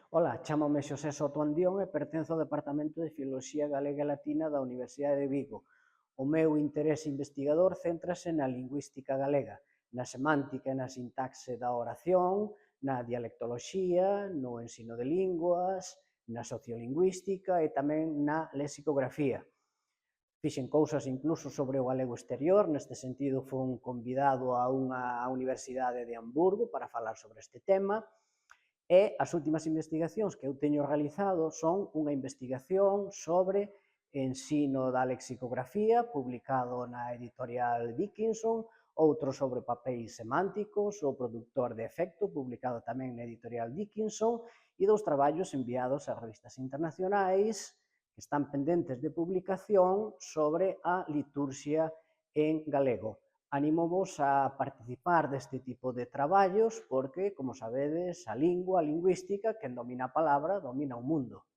Ola, chámame Xosé Soto Andión e pertenzo ao Departamento de Filoloxía Galega e Latina da Universidade de Vigo. O meu interese investigador céntrase na lingüística galega, na semántica e na sintaxe da oración, na dialectoloxía, no ensino de linguas, na sociolingüística e tamén na lexicografía. Fixen cousas incluso sobre o galego exterior, neste sentido fun convidado a unha universidade de Hamburgo para falar sobre este tema, e as últimas investigacións que eu teño realizado son unha investigación sobre ensino da lexicografía, publicado na editorial Dickinson, outro sobre papéis semánticos, o produtor de efecto, publicado tamén na editorial Dickinson, e dous traballos enviados a revistas internacionais que están pendentes de publicación sobre a liturxia en galego. Anímovos a participar deste tipo de traballos porque, como sabedes, a lingua, a lingüística, quen domina a palabra, domina o mundo.